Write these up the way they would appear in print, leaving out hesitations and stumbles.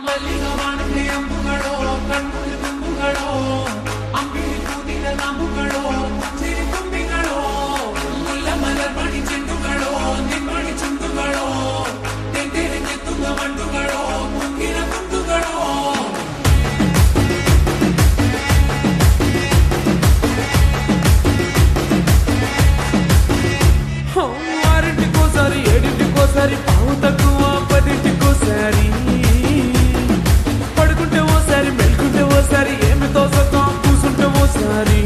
ಮಲ್ಲಿಗವಾಣಕ್ಕೆ ಅಂಬುಗಳೋ ಕಣ್ಣುಳಿ ತುಂಬುಗಳೋ ಅಂಬಿಳಿ ಕೂದಿನ ನಾಮುಗಳೋ ಸಿರಿ ತುಂಬಿಗಳೋ ಮುಲ್ಲ ಮಲರ್ಮಣಿ ಚೆಂಡುಗಳೋ ನಿಮ್ಮಣಿ ಚುಂಡುಗಳೋ ತೆಂಟೆರೆ ಕೆತ್ತುವ ಮಂಡುಗಳೋ ಕುಂಗಿನ ಕುಂಡುಗಳೋ ఆరింటికోసారి ఏడింటికోసారి పావు తక్కువ పదింటికోసారి పడుకుంటే ఓసారి మెల్కుంటే ఓసారి ఏమి తోసకం కూసుంటే ఓసారి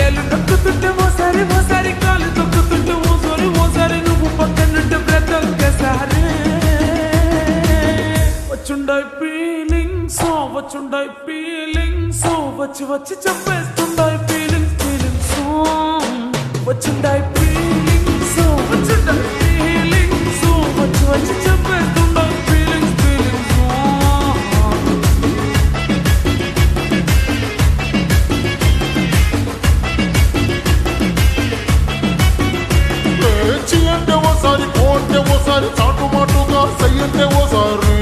ఏళ్ళు నొక్కుతుంటే ఓసారి ఓసారి కాలు తొక్కుతుంటే ఓసారి ఓసారి నువ్వు పక్కనుంటే బ్రతొక్కసారి వచ్చుండాయి ఫీలింగ్స్ వచ్చుండాయి ఫీలింగ్స్ వచ్చి వచ్చి చెప్పేస్తుండాయి ఫీలింగ్స్ ఫీలింగ్స్ వచ్చుండాయి ఫీలింగ్స్ వచ్చుండాయి ఫీలింగ్స్ వచ్చి వచ్చి చెప్పేస్తుండాయి ఫీలింగ్స్ ఫీలింగ్స్ చీ అంటే ఓసారి పోతే ఓసారి చాటు మాటుగా సయ్యంటే ఓసారి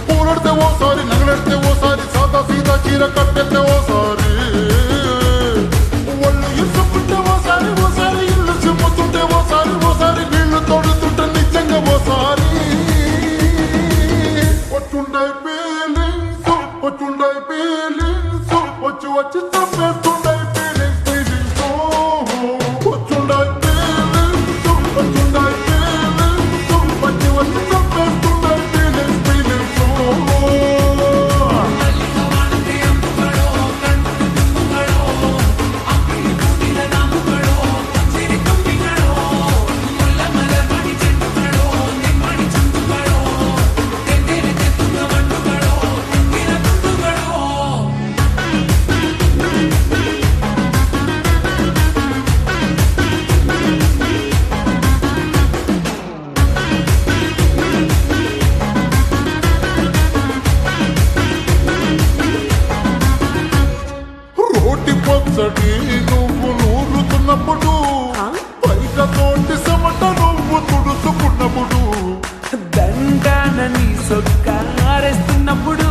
పూలడితే ఓసారి నగలడితే ఓసారి సాదా సీదా చీర కట్టెత్తే ఓసారి ఒళ్ళు ఇసుకుంటే ఓసారి ఓసారి ఇల్లు చిమ్ముతుంటే ఓసారి ఓసారి నీళ్లు తోడుతుంటే నిజంగా ఓసారి వచ్చుండాయి ఫీలింగ్స్ వచ్చుండాయి ఫీలింగ్స్ వచ్చి వచ్చి చంపేస్తుండాయి ఫీలింగ్స్ ఫీలింగ్స్ వచ్చుండాయి ఫీలింగ్స్ వచ్చుండాయి ఫీలింగ్స్ వచ్చి వచ్చి చంపేస్తుండాయి ఫీలింగ్స్ ఫీలింగ్స్ ಮಲ್ಲಿಗವಾಣಕ್ಕೆ ಅಂಬುಗಳೋ ಕಣ್ಣುಳಿ ತುಂಬುಗಳೋ ಅಂಬಿಳಿ ಕೂದಿನ ನಾಮುಗಳೋ ಸಿರಿ ತುಂಬಿಗಳೋ ಮುಲ್ಲ ಮಲರ್ಮಣಿ ಚೆಂಡುಗಳೋ ನಿಮ್ಮಣಿ ಚುಂಡುಗಳೋ ತೆಂಟೆರೆ ಕೆತ್ತುವ ಮಂಡುಗಳೋ ಕುಂಗಿನ ಕುಂಡುಗಳೋ రోటి పచ్చడి నువ్వు నూరుతున్నప్పుడు పైక తోటి సమట నువ్వు తుడుచుకున్నప్పుడు దండానని సొక్కారేస్తున్నప్పుడు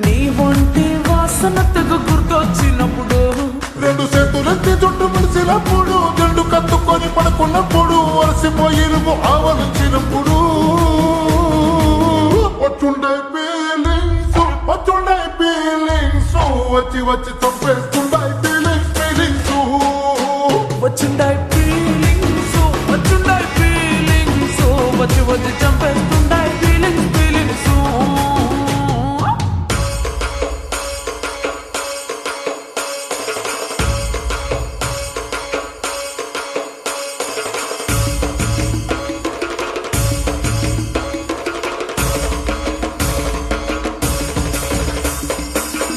నీ ఒంటి వాసన తెగ గుర్తొచ్చినప్పుడు రెండు చేతులెత్తి చుట్టు ముడిసినప్పుడు జండు కత్తుకొని పడుకున్నప్పుడు వలసిపోయి నువ్వు ఆవలించినప్పుడు వచ్చుండాయి ఫీలింగ్స్ వచ్చుండాయి ఫీలింగ్స్ వచ్చి వచ్చి చంపేస్తుండాయి ఫీలింగ్స్ ఫీలింగ్స్ వచ్చుండాయి ఫీలింగ్స్ వచ్చుండాయి ఫీలింగ్స్ వచ్చి వచ్చి చంపేస్తుండాయి ఫీలింగ్స్ ఫీలింగ్స్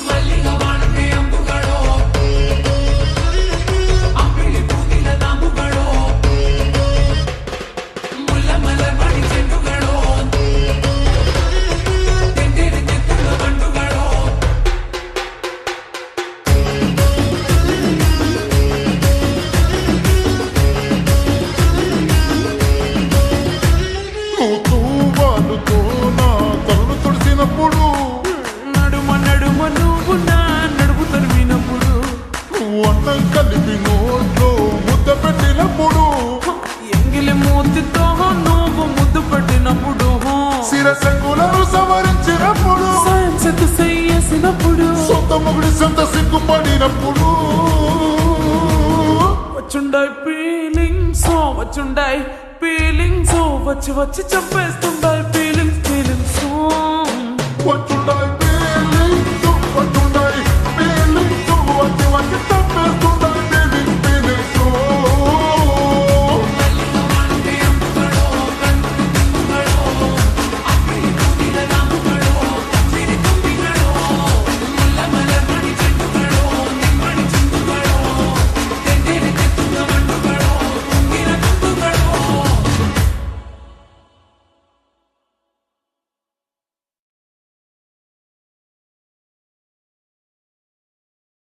ಮಲ್ಲಿಗವಾಣಕ್ಕೆ ಅಂಬುಗಳೋ ಅಂಬಿಳಿ ಕೂದಿನ ನಾಮುಗಳೋ ಮುಲ್ಲ ಮಲರ್ಮಣಿ ಚೆಂಡುಗಳೋ ತೆಂಟೆರೆ ಕೆತ್ತುವ ಮಂಡುಗಳೋ నువ్వు వాళ్ళతో నా తలను తుడిసినప్పుడు నడుమ నడుమ నువ్వు నా నడుపు తరిమినప్పుడు అన్నం కలిపి నోట్లో ముద్ద పెట్టినప్పుడు ఎంగిలి మూతితో నువ్వు ముద్దు పెట్టినప్పుడు శిరసంగులను సవరించినప్పుడు సైన్స్ చేసినప్పుడు సొంత మొగుడి సొంత సిగ్గుపడినప్పుడు వచ్చుండాయి ఫీలింగ్స్ వచ్చుండాయి ఫీలింగ్స్ వచ్చి వచ్చి చంపేస్తుండ